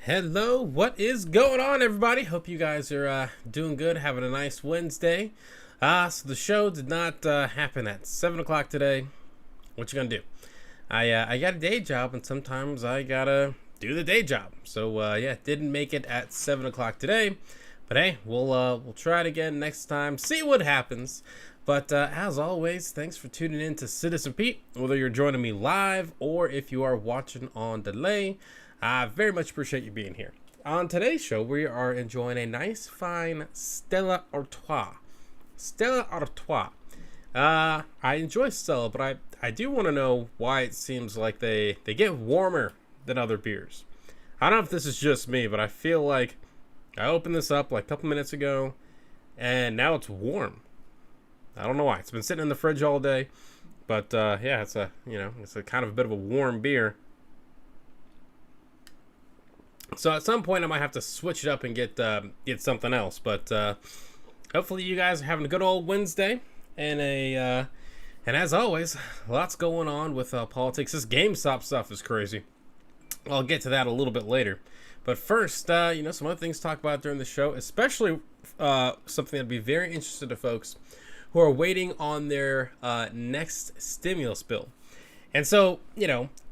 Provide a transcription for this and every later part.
Hello, what is going on, everybody? Hope you guys are doing good, having a nice Wednesday. So the show did not happen at 7 o'clock today. What you gonna do? I got a day job, and sometimes I gotta do the day job. So yeah, didn't make it at 7 o'clock today. But hey, we'll try it again next time. See what happens. But as always, thanks for tuning in to Citizen Pete. Whether you're joining me live or if you are watching on delay, I very much appreciate you being here. On today's show, we are enjoying a nice, fine Stella Artois. Stella Artois. I enjoy Stella, but I do want to know why it seems like they get warmer than other beers. I don't know if this is just me, but I feel like I opened this up like a couple minutes ago, and now it's warm. I don't know why. It's been sitting in the fridge all day, but yeah, it's a kind of a bit of a warm beer. So at some point I might have to switch it up and get something else. But hopefully you guys are having a good old Wednesday, and as always, lots going on with politics. This Gamestop stuff is crazy. I'll get to that a little bit later. But first, some other things to talk about during the show, especially something that'd be very interesting to folks who are waiting on their next stimulus bill. And so,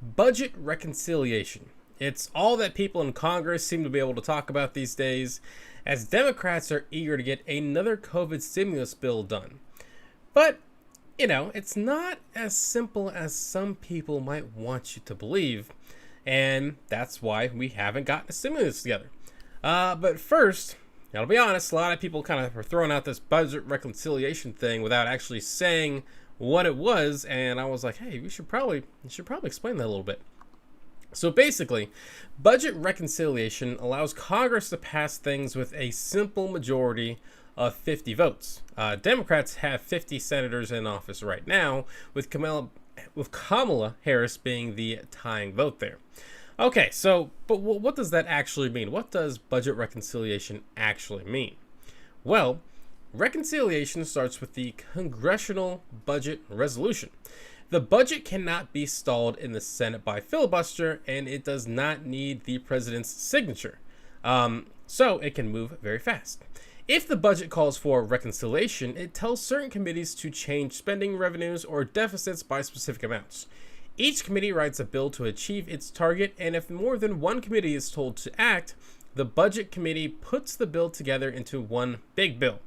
budget reconciliation. It's all that people in Congress seem to be able to talk about these days, as Democrats are eager to get another COVID stimulus bill done. But, it's not as simple as some people might want you to believe, and that's why we haven't gotten a stimulus together. But first, I'll be honest, a lot of people kind of are throwing out this budget reconciliation thing without actually saying what it was, and I was like, hey, you should probably explain that a little bit. So basically, budget reconciliation allows Congress to pass things with a simple majority of 50 votes. Democrats have 50 senators in office right now, with Kamala Harris being the tying vote there. Okay, so, but what does that actually mean? What does budget reconciliation actually mean? Well, reconciliation starts with the Congressional Budget Resolution. The budget cannot be stalled in the Senate by filibuster, and it does not need the president's signature. So it can move very fast. If the budget calls for reconciliation, it tells certain committees to change spending revenues or deficits by specific amounts. Each committee writes a bill to achieve its target, and if more than one committee is told to act, the budget committee puts the bill together into one big bill.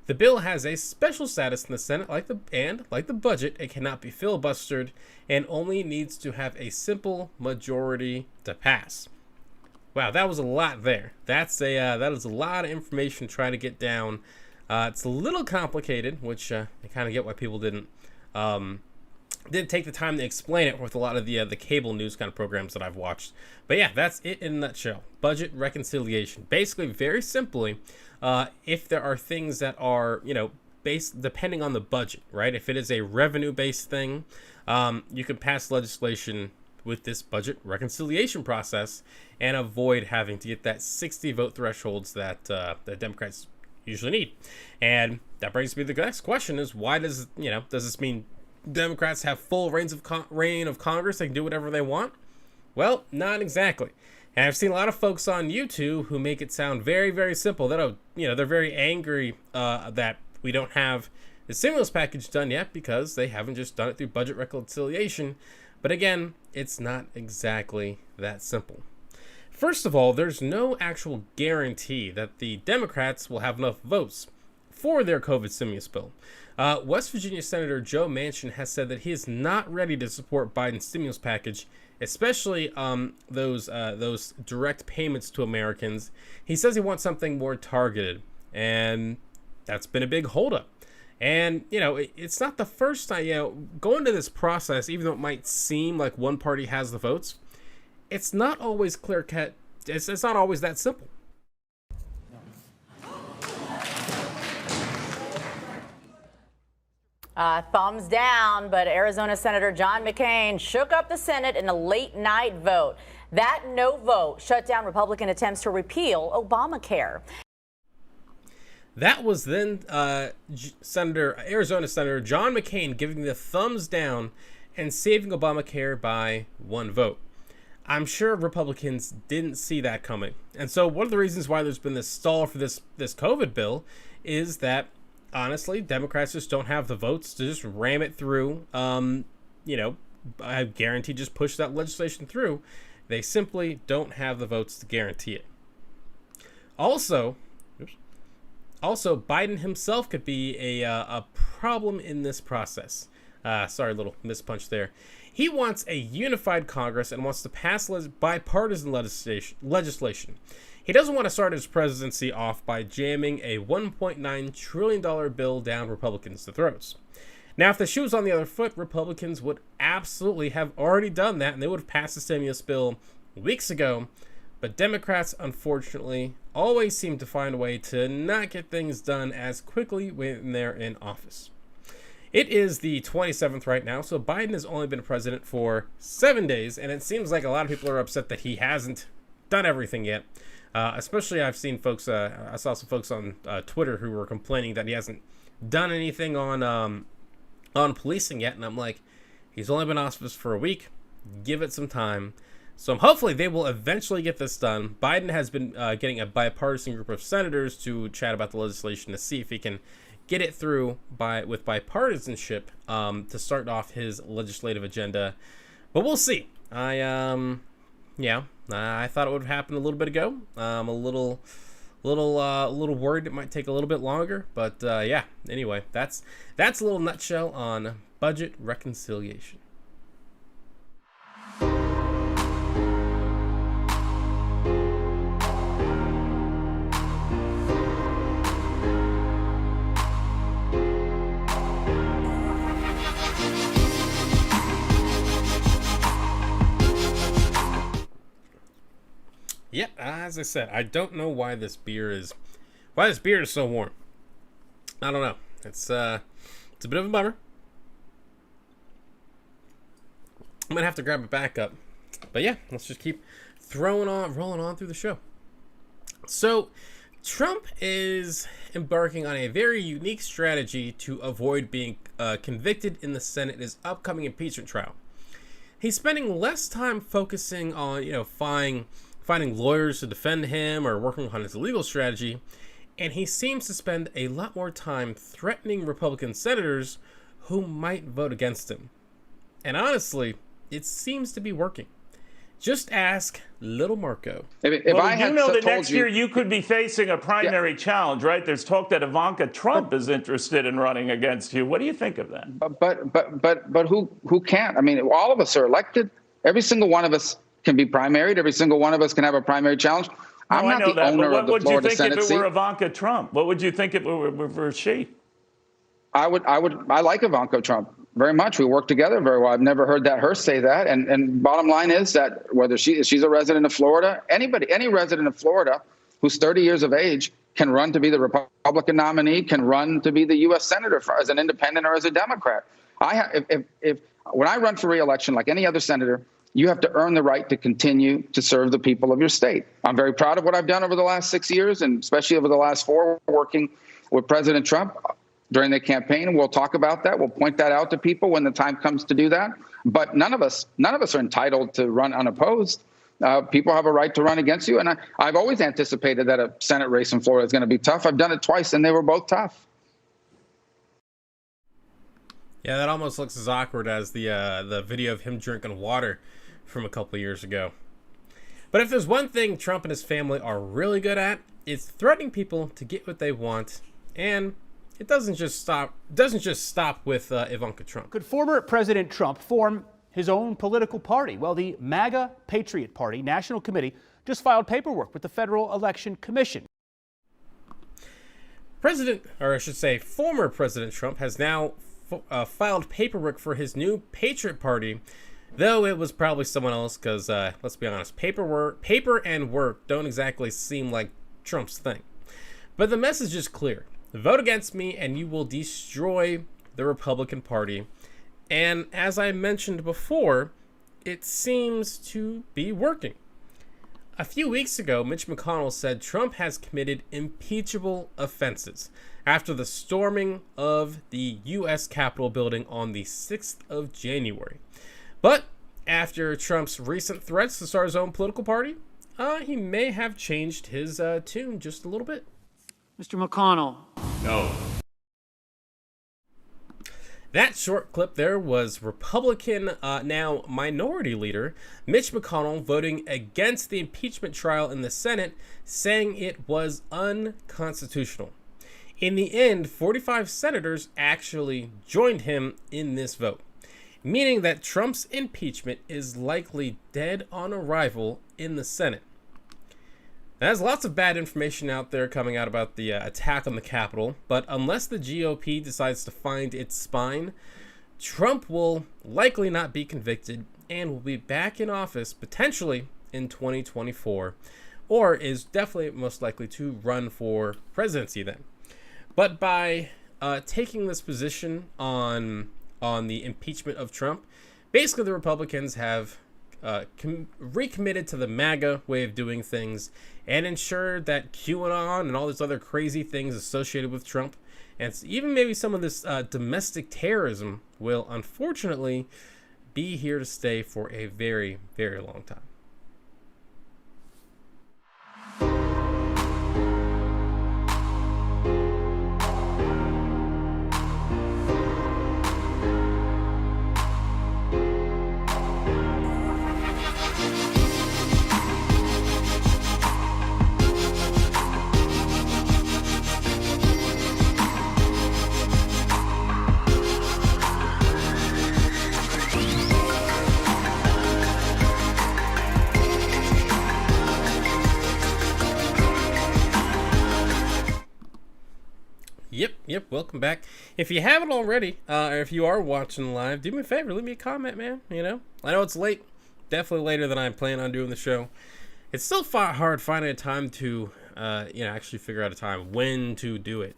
The bill has a special status in the Senate, like the budget, it cannot be filibustered and only needs to have a simple majority to pass. Wow, that was a lot there. That is a lot of information to try to get down. It's a little complicated, which I kind of get why people didn't take the time to explain it with a lot of the cable news kind of programs that I've watched. But yeah, that's it in a nutshell. Budget reconciliation. Basically, very simply, if there are things that are, based depending on the budget, right? If it is a revenue-based thing, you can pass legislation with this budget reconciliation process and avoid having to get that 60 vote thresholds that Democrats usually need. And that brings me to the next question: is why does this mean Democrats have full reign of Congress? They can do whatever they want? Well, not exactly. And I've seen a lot of folks on YouTube who make it sound very, very simple. That they're very angry that we don't have the stimulus package done yet because they haven't just done it through budget reconciliation. But again, it's not exactly that simple. First of all, there's no actual guarantee that the Democrats will have enough votes for their COVID stimulus bill. West Virginia Senator Joe Manchin has said that he is not ready to support Biden's stimulus package, especially those direct payments to Americans. He says he wants something more targeted, and that's been a big holdup. And, it's not the first time, going to this process, even though it might seem like one party has the votes, it's not always clear cut. It's not always that simple. Thumbs down, but Arizona Senator John McCain shook up the Senate in a late night vote. That no vote shut down Republican attempts to repeal Obamacare. That was then Arizona Senator John McCain giving the thumbs down and saving Obamacare by one vote. I'm sure Republicans didn't see that coming. And so one of the reasons why there's been this stall for this COVID bill is that, honestly, Democrats just don't have the votes to just ram it through. I guarantee just push that legislation through. They simply don't have the votes to guarantee it. Also, Biden himself could be a problem in this process. Sorry, little mispunch there. He wants a unified Congress and wants to pass bipartisan legislation. He doesn't want to start his presidency off by jamming a $1.9 trillion bill down Republicans' throats. Now, if the shoe was on the other foot, Republicans would absolutely have already done that, and they would have passed the stimulus bill weeks ago. But Democrats, unfortunately, always seem to find a way to not get things done as quickly when they're in office. It is the 27th right now, so Biden has only been president for 7 days, and it seems like a lot of people are upset that he hasn't done everything yet. Especially I've seen folks, I saw some folks on Twitter who were complaining that he hasn't done anything on policing yet, and I'm like, he's only been in office for a week. Give it some time. So hopefully they will eventually get this done. Biden has been getting a bipartisan group of senators to chat about the legislation to see if he can get it through with bipartisanship to start off his legislative agenda. But we'll see. I thought it would have happened a little bit ago. I'm a little worried it might take a little bit longer, but anyway, that's a little nutshell on budget reconciliation. Yeah, as I said, I don't know why this beer is so warm. I don't know. It's a bit of a bummer. I'm gonna have to grab it back up. But yeah, let's just keep rolling on through the show. So, Trump is embarking on a very unique strategy to avoid being convicted in the Senate in his upcoming impeachment trial. He's spending less time focusing on, finding lawyers to defend him or working on his legal strategy, and he seems to spend a lot more time threatening Republican senators who might vote against him. And honestly, it seems to be working. Just ask little Marco. If I had that next year you could be facing a primary challenge, right? There's talk that Ivanka Trump is interested in running against you. What do you think of that? But who can't? I mean, all of us are elected. Every single one of us can be primaried. Every single one of us can have a primary challenge. I'm not the owner of the Florida Senate seat. What would you think if it were Ivanka Trump? What would you think if it were she? I like Ivanka Trump very much. We work together very well. I've never heard her say that. And bottom line is that whether she's a resident of Florida, any resident of Florida who's 30 years of age can run to be the Republican nominee, can run to be the U.S. senator as an independent or as a Democrat. When I run for re-election, like any other senator, you have to earn the right to continue to serve the people of your state. I'm very proud of what I've done over the last 6 years, and especially over the last 4, working with President Trump during the campaign. And we'll talk about that. We'll point that out to people when the time comes to do that. But none of us are entitled to run unopposed. People have a right to run against you. And I've always anticipated that a Senate race in Florida is going to be tough. I've done it twice, and they were both tough. Yeah, that almost looks as awkward as the video of him drinking water from a couple of years ago. But if there's one thing Trump and his family are really good at, it's threatening people to get what they want, and it doesn't just stop with Ivanka Trump. Could former President Trump form his own political party? Well, the MAGA Patriot Party National Committee just filed paperwork with the Federal Election Commission. Former President Trump has now filed paperwork for his new Patriot Party, though it was probably someone else because, let's be honest, paper and work don't exactly seem like Trump's thing. But the message is clear. Vote against me and you will destroy the Republican Party. And as I mentioned before, it seems to be working. A few weeks ago, Mitch McConnell said Trump has committed impeachable offenses after the storming of the U.S. Capitol building on the 6th of January. But after Trump's recent threats to start his own political party, he may have changed his tune just a little bit. Mr. McConnell. No. That short clip there was Republican, now Minority Leader Mitch McConnell voting against the impeachment trial in the Senate, saying it was unconstitutional. In the end, 45 senators actually joined him in this vote, meaning that Trump's impeachment is likely dead on arrival in the Senate. There's lots of bad information out there coming out about the attack on the Capitol, but unless the GOP decides to find its spine, Trump will likely not be convicted and will be back in office potentially in 2024, or is definitely most likely to run for presidency then. But by taking this position on the impeachment of Trump, basically the Republicans have recommitted to the MAGA way of doing things and ensured that QAnon and all these other crazy things associated with Trump, and even maybe some of this domestic terrorism, will unfortunately be here to stay for a very, very long time. Yep, welcome back. If you haven't already, or if you are watching live, do me a favor, leave me a comment, man. You know, I know it's late, definitely later than I plan on doing the show. It's still hard finding a time to, actually figure out a time when to do it,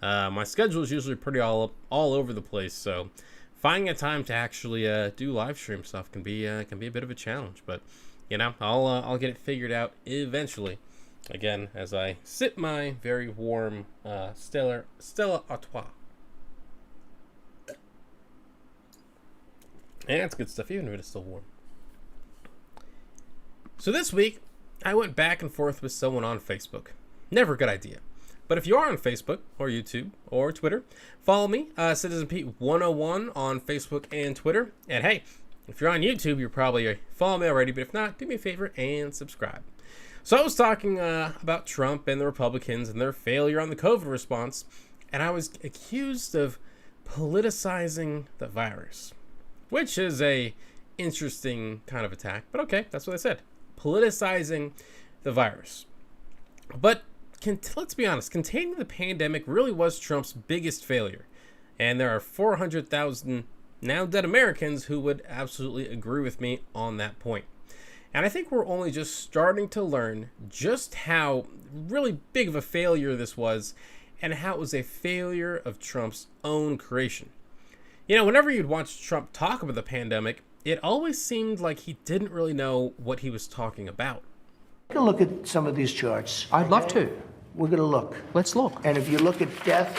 My schedule is usually pretty all over the place, so finding a time to actually do live stream stuff can be a bit of a challenge, but, I'll get it figured out eventually. Again, as I sip my very warm Stella Artois. And it's good stuff, even if it's still warm. So this week, I went back and forth with someone on Facebook. Never a good idea. But if you are on Facebook, or YouTube, or Twitter, follow me, Citizen Pete 101 on Facebook and Twitter. And hey, if you're on YouTube, you're probably following me already, but if not, do me a favor and subscribe. So I was talking about Trump and the Republicans and their failure on the COVID response, and I was accused of politicizing the virus, which is a interesting kind of attack, but okay, that's what I said. Politicizing the virus. But let's be honest, containing the pandemic really was Trump's biggest failure, and there are 400,000 now dead Americans who would absolutely agree with me on that point. And I think we're only just starting to learn just how really big of a failure this was, and how it was a failure of Trump's own creation. Whenever you'd watch Trump talk about the pandemic, it always seemed like he didn't really know what he was talking about. Take a look at some of these charts. I'd love to. We're going to look. Let's look. And if you look at death,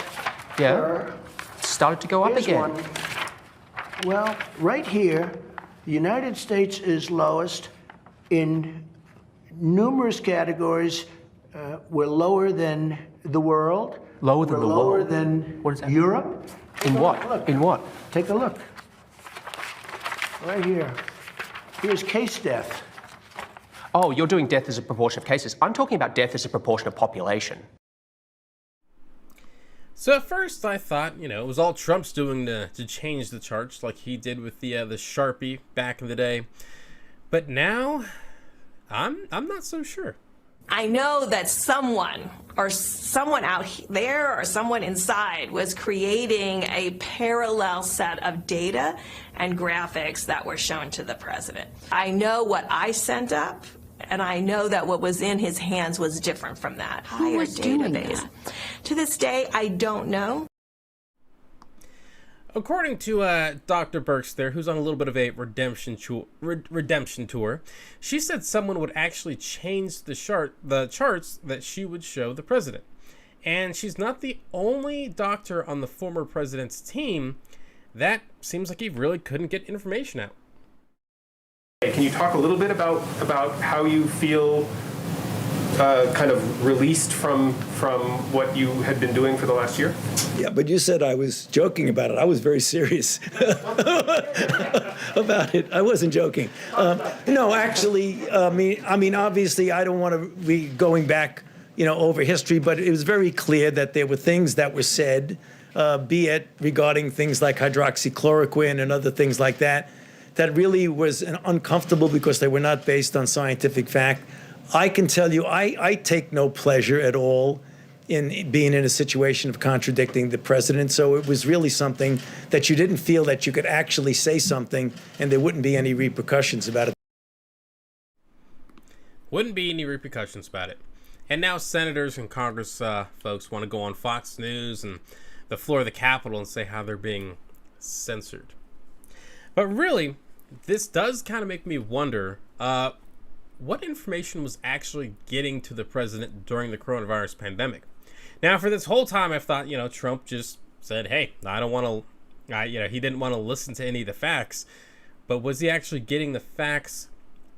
It started to go up here's again. one. Well, right here, the United States is lowest. In numerous categories, we're lower than the world. Lower than the lower world? than What is that? Europe. In what? Look. In what? Take a look. Right here. Here's case death. Oh, you're doing death as a proportion of cases. I'm talking about death as a proportion of population. So at first I thought, it was all Trump's doing to change the charts like he did with the Sharpie back in the day. But now, I'm not so sure. I know that someone out there or someone inside was creating a parallel set of data and graphics that were shown to the president. I know what I sent up, and I know that what was in his hands was different from that. Who was doing that? To this day, I don't know. According to Dr. Burks there, who's on a little bit of a redemption tour, she said someone would actually change the charts that she would show the president. And she's not the only doctor on the former president's team. That seems like he really couldn't get information out. Can you talk a little bit about how you feel kind of released from what you had been doing for the last year? Yeah, but you said I was joking about it. I was very serious about it. I wasn't joking. No, actually, I mean, obviously, I don't want to be going back, over history, but it was very clear that there were things that were said, be it regarding things like hydroxychloroquine and other things like that, that really was uncomfortable because they were not based on scientific fact. I can tell you, I take no pleasure at all in being in a situation of contradicting the president. So it was really something that you didn't feel that you could actually say something and there wouldn't be any repercussions about it. Wouldn't be any repercussions about it. And now senators and Congress folks want to go on Fox News and the floor of the Capitol and say how they're being censored. But really, this does kind of make me wonder, what information was actually getting to the president during the coronavirus pandemic? Now, for this whole time, I've thought, Trump just said, hey, I don't want to, he didn't want to listen to any of the facts. But was he actually getting the facts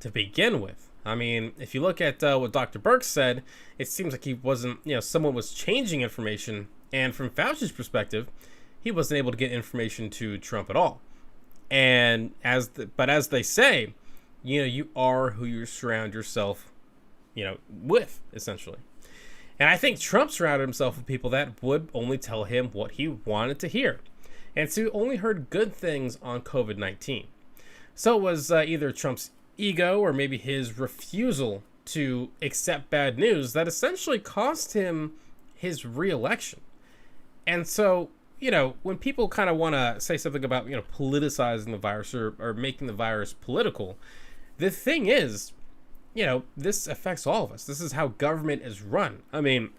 to begin with? I mean, if you look at what Dr. Birx said, it seems like he wasn't, someone was changing information. And from Fauci's perspective, he wasn't able to get information to Trump at all. And as they say, you are who you surround yourself, with, essentially. And I think Trump surrounded himself with people that would only tell him what he wanted to hear. And so he only heard good things on COVID-19. So it was either Trump's ego or maybe his refusal to accept bad news that essentially cost him his re-election. And so, when people kind of want to say something about, politicizing the virus or making the virus political, the thing is, this affects all of us. This is how government is run. I mean,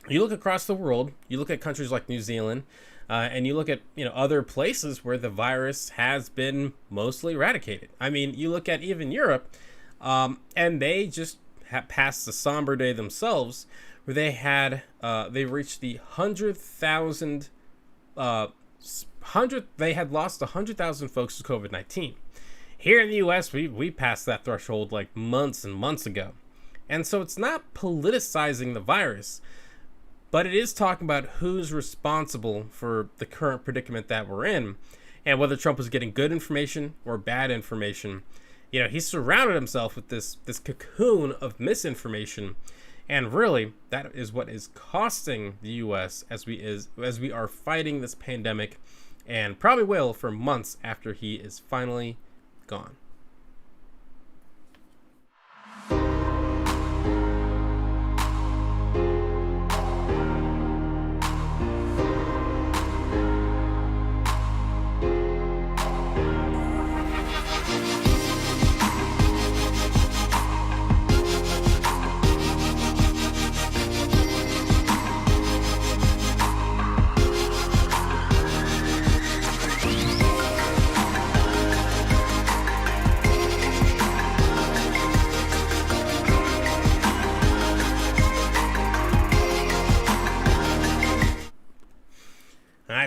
you look across the world, you look at countries like New Zealand, and you look at, other places where the virus has been mostly eradicated. I mean, you look at even Europe, and they just passed the somber day themselves where they had, they reached the 100,000, they had lost 100,000 folks to COVID-19. Here in the U.S., we passed that threshold like months and months ago. And so it's not politicizing the virus, but it is talking about who's responsible for the current predicament that we're in and whether Trump was getting good information or bad information. He surrounded himself with this cocoon of misinformation. And really, that is what is costing the U.S. as we are fighting this pandemic and probably will for months after he is finally gone.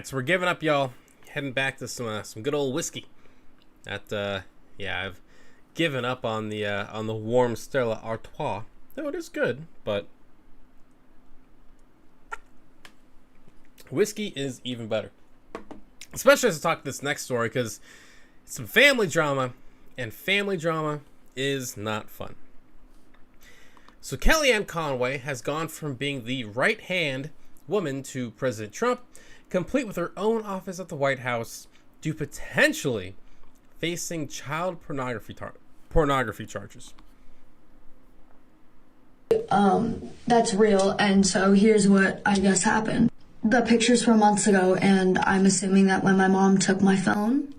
So we're giving up, y'all. Heading back to some good old whiskey. I've given up on the warm Stella Artois. No, it is good, but whiskey is even better. Especially as I talk this next story, because it's some family drama, and family drama is not fun. So Kellyanne Conway has gone from being the right-hand woman to President Trump, complete with her own office at the White House, to potentially facing child pornography charges. That's real, and so here's what I guess happened. The pictures from months ago, and I'm assuming that when my mom took my phone,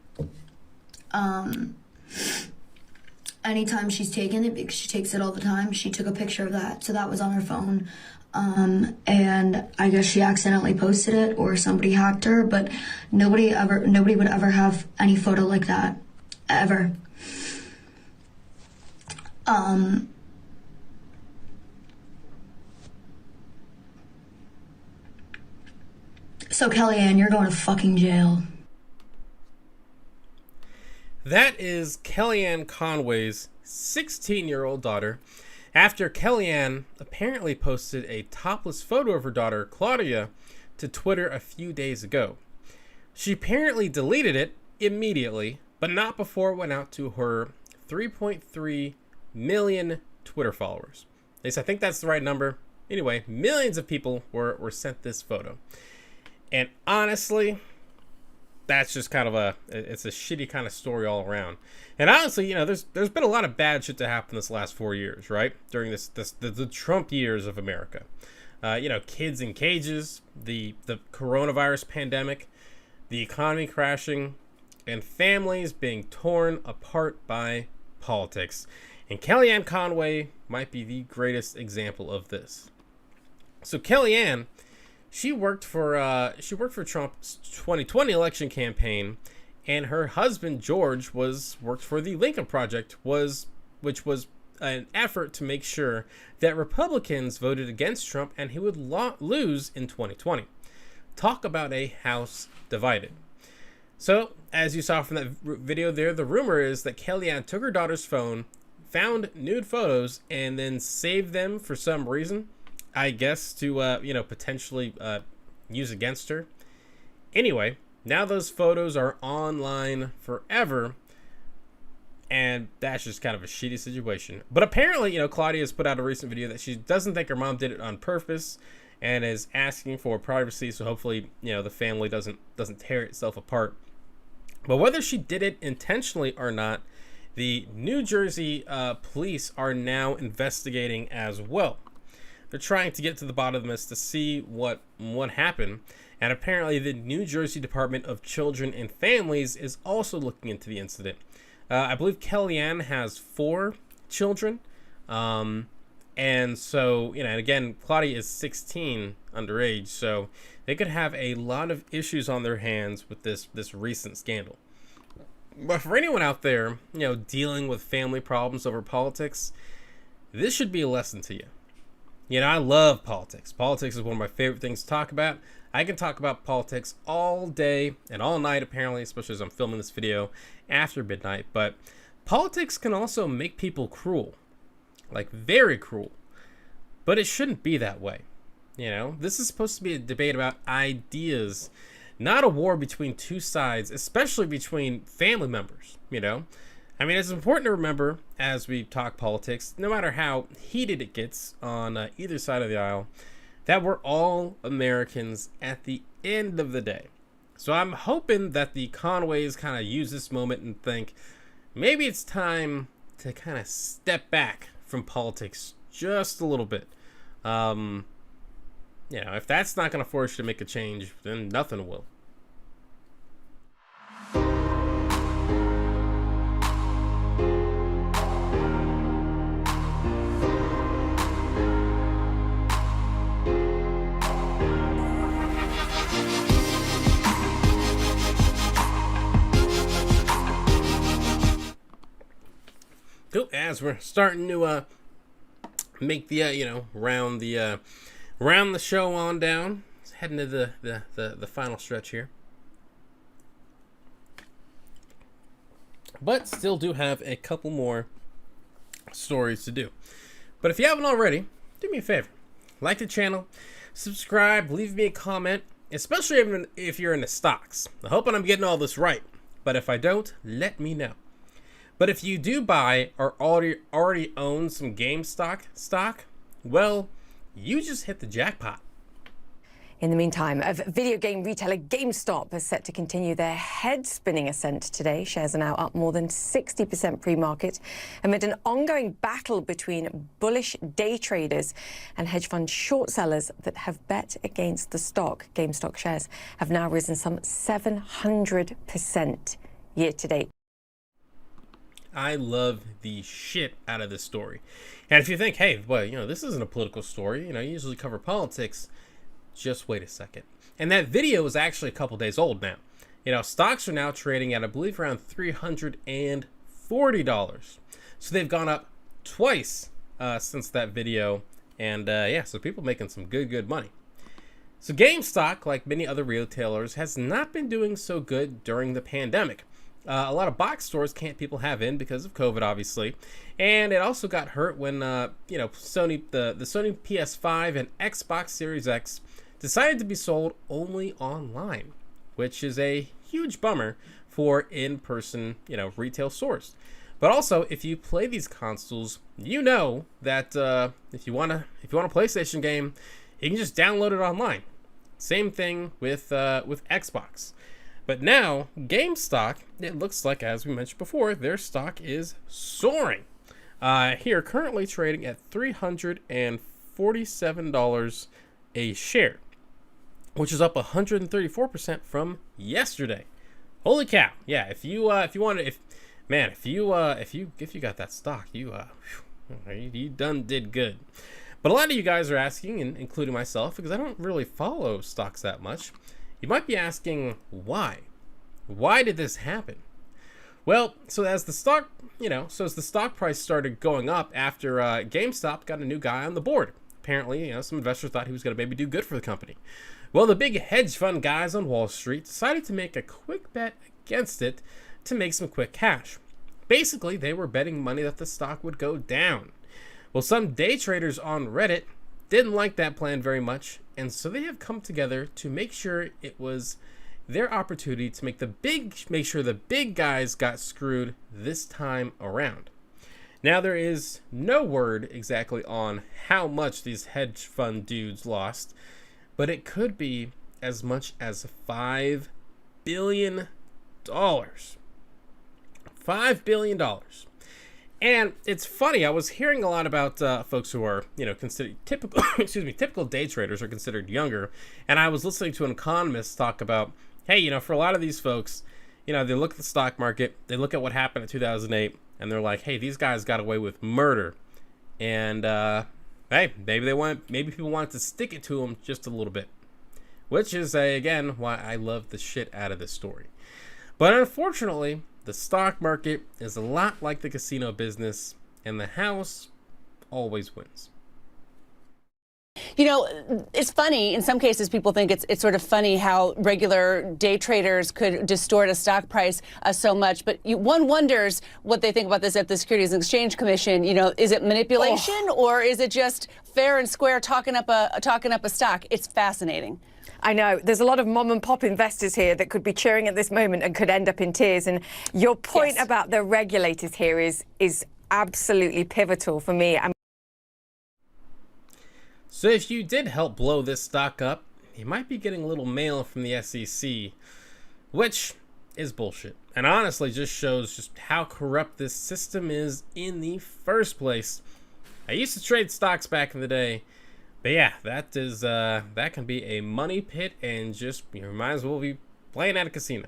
anytime she's taken it, because she takes it all the time, she took a picture of that, so that was on her phone. And I guess she accidentally posted it or somebody hacked her, but nobody would ever have any photo like that, ever. So Kellyanne, you're going to fucking jail. That is Kellyanne Conway's 16-year-old daughter, after Kellyanne apparently posted a topless photo of her daughter, Claudia, to Twitter a few days ago. She apparently deleted it immediately, but not before it went out to her 3.3 million Twitter followers. At least I think that's the right number. Anyway, millions of people were sent this photo. And honestly, that's just kind of it's a shitty kind of story all around. And honestly, you know, there's been a lot of bad shit to happen this last 4 years, right? During the Trump years of America. You know, kids in cages, the coronavirus pandemic, the economy crashing, and families being torn apart by politics. And Kellyanne Conway might be the greatest example of this. So Kellyanne, she worked for Trump's 2020 election campaign, and her husband George worked for the Lincoln Project, which was an effort to make sure that Republicans voted against Trump and he would lose in 2020. Talk about a house divided. So, as you saw from that video there, the rumor is that Kellyanne took her daughter's phone, found nude photos, and then saved them for some reason. I guess to, potentially use against her. Anyway, now those photos are online forever, and that's just kind of a shitty situation. But apparently, Claudia has put out a recent video that she doesn't think her mom did it on purpose and is asking for privacy, so hopefully, the family doesn't tear itself apart. But whether she did it intentionally or not, the New Jersey police are now investigating as well. They're trying to get to the bottom of this to see what happened. And apparently the New Jersey Department of Children and Families is also looking into the incident. I believe Kellyanne has 4 children. And so, and again, Claudia is 16 underage. So they could have a lot of issues on their hands with this recent scandal. But for anyone out there, dealing with family problems over politics, this should be a lesson to you. I love politics. Politics is one of my favorite things to talk about. I can talk about politics all day and all night, apparently, especially as I'm filming this video after midnight. But politics can also make people cruel, like very cruel. But it shouldn't be that way. This is supposed to be a debate about ideas, not a war between two sides, especially between family members, I mean, it's important to remember as we talk politics, no matter how heated it gets on either side of the aisle, that we're all Americans at the end of the day. So I'm hoping that the Conways kind of use this moment and think, maybe it's time to kind of step back from politics just a little bit. If that's not going to force you to make a change, then nothing will. Cool. As we're starting to make the round the show on down, heading to the final stretch here, but still do have a couple more stories to do. But if you haven't already, do me a favor, like the channel, subscribe, leave me a comment, especially if you're into stocks. I'm hoping I'm getting all this right, but if I don't, let me know. But if you do buy or already own some Gamestop stock, well, you just hit the jackpot. In the meantime, video game retailer Gamestop is set to continue their head-spinning ascent today. Shares are now up more than 60% pre-market amid an ongoing battle between bullish day traders and hedge fund short sellers that have bet against the stock. GameStop shares have now risen some 700% year to date. I love the shit out of this story. And if you think, hey, well, this isn't a political story, you usually cover politics, just wait a second. And that video is actually a couple days old now. Stocks are now trading at, I believe, around $340. So they've gone up twice since that video. And so people making some good money. So GameStop, like many other retailers, has not been doing so good during the pandemic. a lot of box stores can't people have in because of COVID, obviously, and it also got hurt when the Sony PS5 and Xbox Series X decided to be sold only online, which is a huge bummer for in-person retail stores. But also, if you play these consoles, you know that if you want a PlayStation game, you can just download it online. Same thing with Xbox. But now, GameStop, it looks like, as we mentioned before, their stock is soaring. Here, currently trading at $347 a share, which is up 134% from yesterday. Holy cow! Yeah, if you got that stock, you done did good. But a lot of you guys are asking, and including myself, because I don't really follow stocks that much. You might be asking why. Why did this happen? Well, so as the stock price started going up after GameStop got a new guy on the board. Apparently, some investors thought he was going to maybe do good for the company. Well, the big hedge fund guys on Wall Street decided to make a quick bet against it to make some quick cash. Basically, they were betting money that the stock would go down. Well, some day traders on Reddit didn't like that plan very much, and so they have come together to make sure it was their opportunity to make sure the big guys got screwed this time around. Now, there is no word exactly on how much these hedge fund dudes lost, but it could be as much as $5 billion. $5 billion. And it's funny, I was hearing a lot about folks who are, considered typical day traders are considered younger. And I was listening to an economist talk about, hey, for a lot of these folks, they look at the stock market, they look at what happened in 2008, and they're like, hey, these guys got away with murder. And, hey, maybe people wanted to stick it to them just a little bit. Which is, again, why I love the shit out of this story. But unfortunately, the stock market is a lot like the casino business, and the house always wins. It's funny. In some cases, people think it's sort of funny how regular day traders could distort a stock price so much. But one wonders what they think about this at the Securities and Exchange Commission. Is it manipulation or is it just fair and square talking up a stock? It's fascinating. I know. There's a lot of mom and pop investors here that could be cheering at this moment and could end up in tears. And your point about the regulators here is absolutely pivotal for me. So if you did help blow this stock up, you might be getting a little mail from the SEC, which is bullshit. And honestly just shows just how corrupt this system is in the first place. I used to trade stocks back in the day. But yeah, that can be a money pit, and just you might as well be playing at a casino.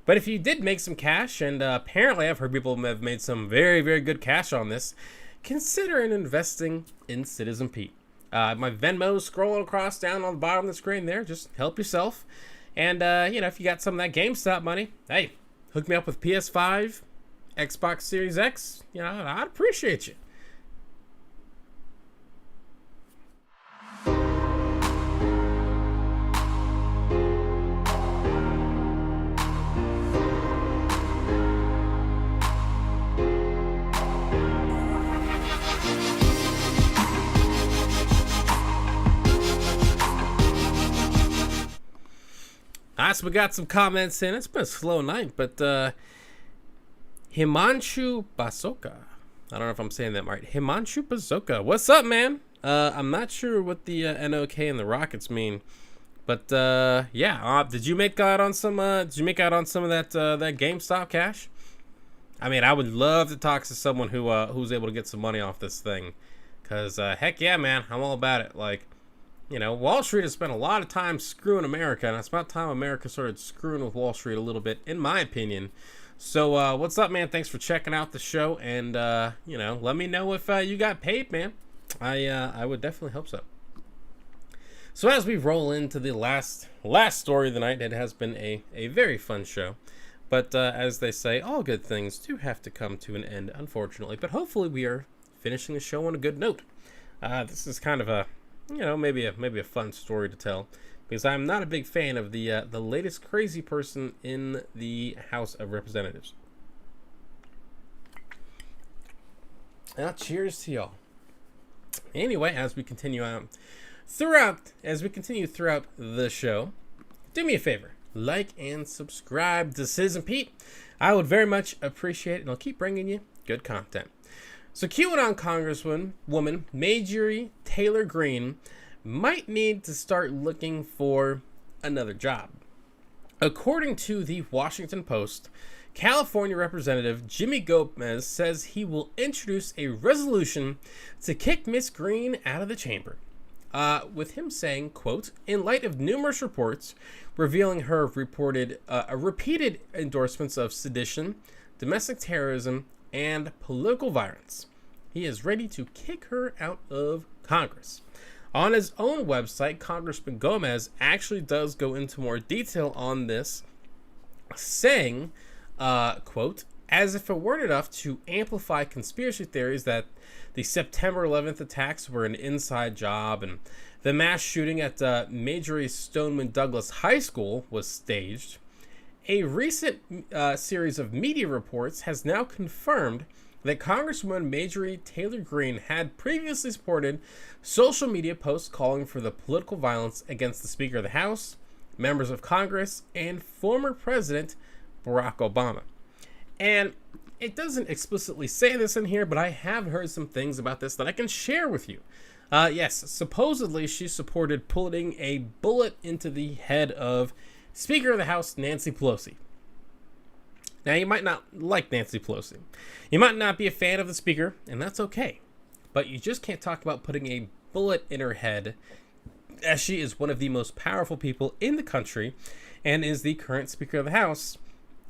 But if you did make some cash, and apparently I've heard people have made some very, very good cash on this, consider investing in Citizen Pete. My Venmo's scrolling across down on the bottom of the screen there. Just help yourself. And if you got some of that GameStop money, hey, hook me up with PS5, Xbox Series X. I'd appreciate you. So we got some comments in. It's been a slow night, but Himanshu Basoka. I don't know if I'm saying that right. Himanshu Basoka. What's up, man? I'm not sure what the NOK and the Rockets mean, but yeah. Did you make out on some? Did you make out on some of that GameStop cash? I mean, I would love to talk to someone who's able to get some money off this thing, cause heck yeah, man, I'm all about it. Like, Wall Street has spent a lot of time screwing America, and it's about time America started screwing with Wall Street a little bit, in my opinion. So, what's up, man? Thanks for checking out the show, and, let me know if you got paid, man. I would definitely hope so. So, as we roll into the last story of the night, it has been a very fun show. But, as they say, all good things do have to come to an end, unfortunately. But hopefully we are finishing the show on a good note. This is kind of a maybe a fun story to tell. because I'm not a big fan of the latest crazy person in the House of Representatives. Now, cheers to y'all. Anyway, as we continue throughout the show, do me a favor, like and subscribe to Citizen Pete. I would very much appreciate it, and I'll keep bringing you good content. So, QAnon Congresswoman Marjorie Taylor Greene might need to start looking for another job. According to the Washington Post, California Representative Jimmy Gomez says he will introduce a resolution to kick Miss Greene out of the chamber. With him saying, quote, in light of numerous reports revealing her repeated endorsements of sedition, domestic terrorism, and political violence, he is ready to kick her out of Congress. On his own website, Congressman Gomez actually does go into more detail on this, saying, quote, as if it weren't enough to amplify conspiracy theories that the September 11th attacks were an inside job and the mass shooting at Marjorie Stoneman Douglas High School was staged, a recent series of media reports has now confirmed that Congresswoman Marjorie Taylor Greene had previously supported social media posts calling for the political violence against the Speaker of the House, members of Congress, and former President Barack Obama. And it doesn't explicitly say this in here, but I have heard some things about this that I can share with you. Yes, supposedly she supported putting a bullet into the head of Speaker of the House Nancy Pelosi. Now, you might not like Nancy Pelosi. You might not be a fan of the Speaker, and that's okay. But you just can't talk about putting a bullet in her head, as she is one of the most powerful people in the country and is the current Speaker of the House.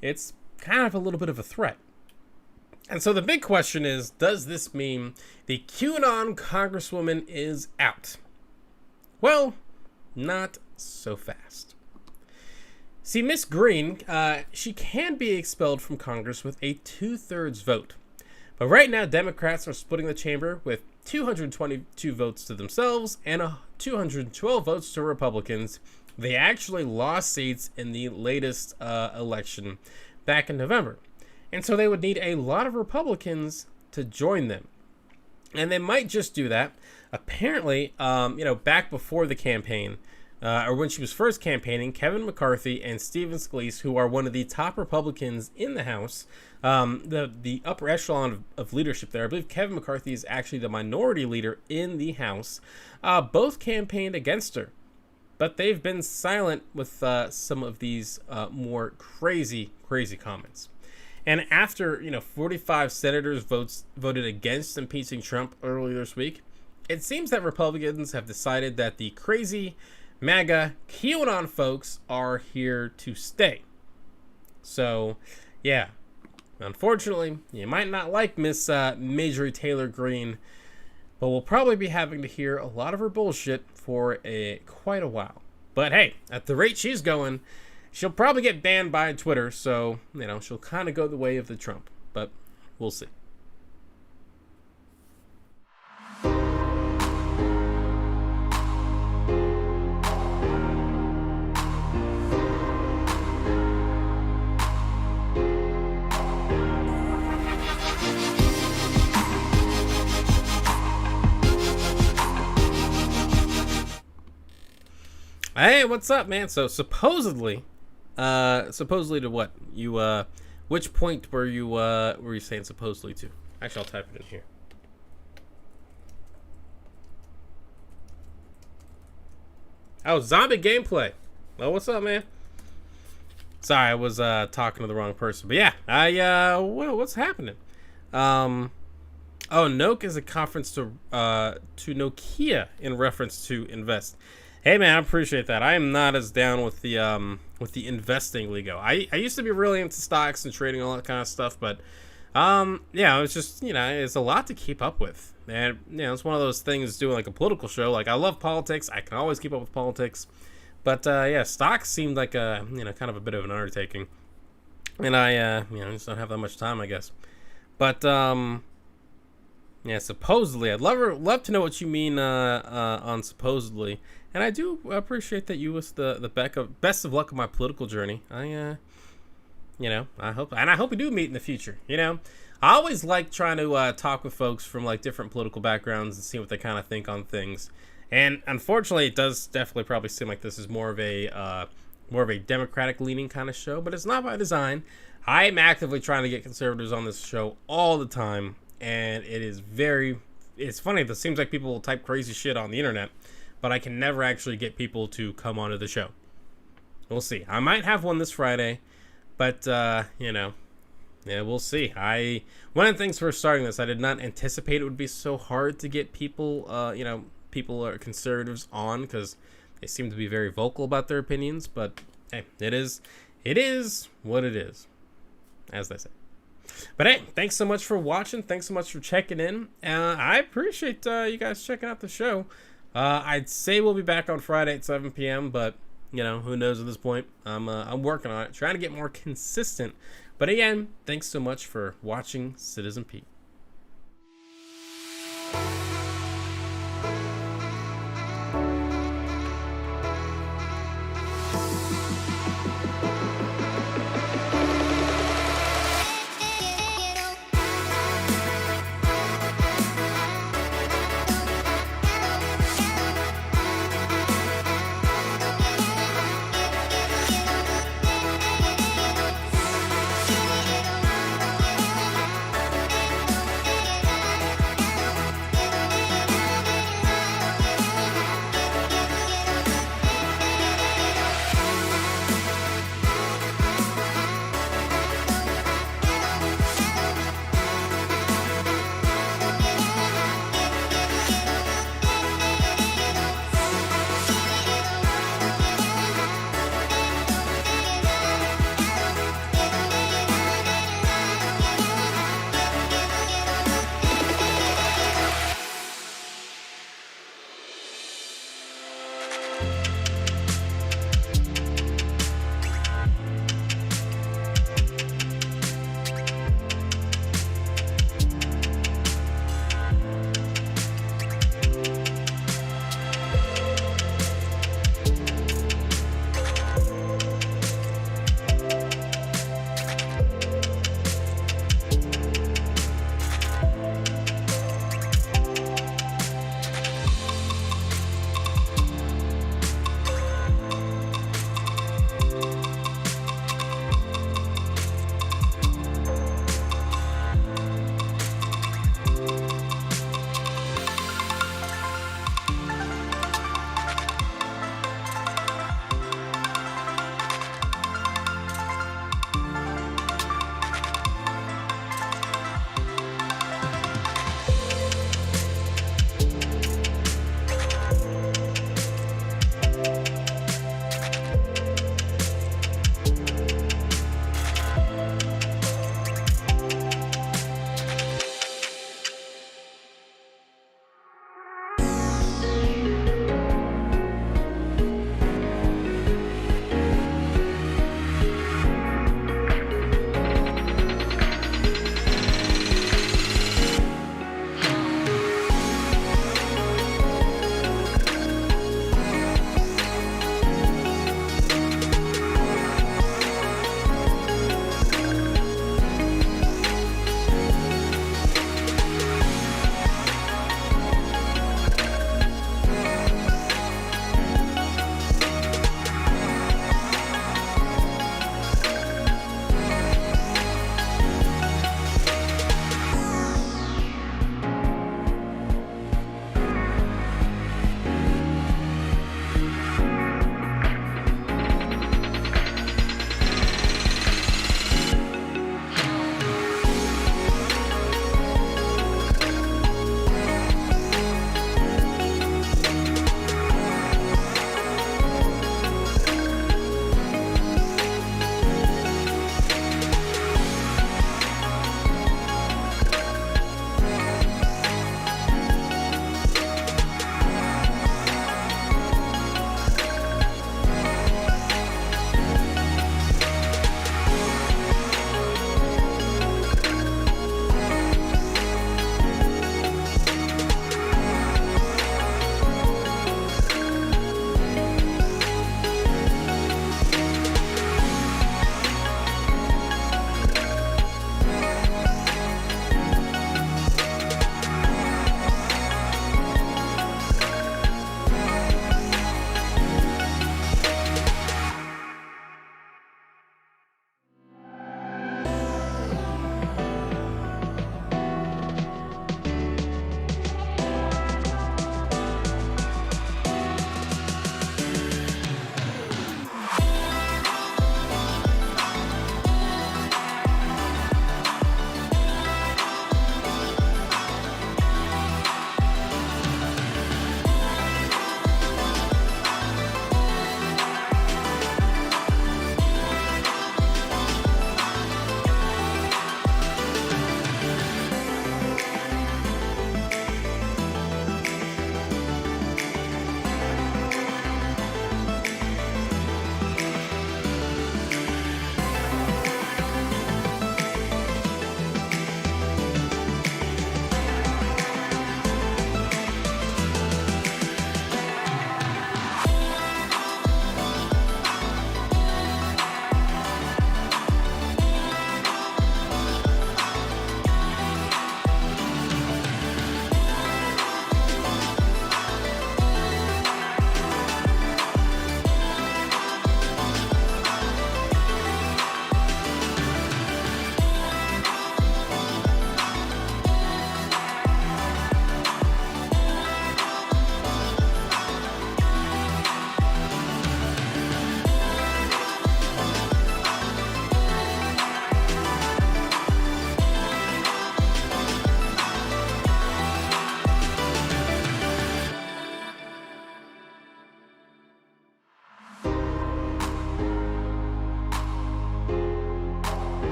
It's kind of a little bit of a threat. And so the big question is, does this mean the QAnon Congresswoman is out? Well, not so fast. See, Miss Greene, she can be expelled from Congress with a 2/3 vote. But right now, Democrats are splitting the chamber with 222 votes to themselves and 212 votes to Republicans. They actually lost seats in the latest election back in November. And so they would need a lot of Republicans to join them. And they might just do that. Apparently, back before the campaign, or when she was first campaigning, Kevin McCarthy and Stephen Scalise, who are one of the top Republicans in the House, the upper echelon of leadership there, I believe Kevin McCarthy is actually the minority leader in the House, both campaigned against her. But they've been silent with some of these more crazy comments. And after 45 senators voted against impeaching Trump earlier this week, it seems that Republicans have decided that the crazy MAGA QAnon folks are here to stay. So, yeah, unfortunately, you might not like Miss Marjorie Taylor Greene, but we'll probably be having to hear a lot of her bullshit for quite a while. But hey, at the rate she's going, she'll probably get banned by Twitter, so, she'll kind of go the way of the Trump, but we'll see. Hey, what's up, man? So supposedly to what? You which point were you saying supposedly to? Actually, I'll type it in here. Oh, zombie gameplay. Oh, what's up, man? Sorry, I was talking to the wrong person. But yeah, what's happening? Oh, Noke is a conference to Nokia in reference to invest. Hey man, I appreciate that. I am not as down with the investing lingo. I used to be really into stocks and trading, all that kind of stuff, but it's just it's a lot to keep up with. And it's one of those things doing like a political show. Like, I love politics. I can always keep up with politics, but stocks seemed like a kind of a bit of an undertaking, and I just don't have that much time, I guess. But Yeah, supposedly. I'd love to know what you mean on supposedly. And I do appreciate that you wish the best of luck on my political journey. I hope we do meet in the future. I always like trying to talk with folks from like different political backgrounds and see what they kind of think on things. And unfortunately, it does definitely probably seem like this is more of a Democratic leaning kind of show, but it's not by design. I am actively trying to get conservatives on this show all the time, and it's funny. It seems like people will type crazy shit on the internet, but I can never actually get people to come onto the show. We'll see. I might have one this Friday, but we'll see. One of the things for starting this, I did not anticipate it would be so hard to get people, people or conservatives on, because they seem to be very vocal about their opinions. But hey, it is what it is, as they say. But hey, thanks so much for watching. Thanks so much for checking in. I appreciate you guys checking out the show. I'd say we'll be back on Friday at 7 p.m., but who knows at this point. I'm working on it, trying to get more consistent. But again, thanks so much for watching Citizen Pete.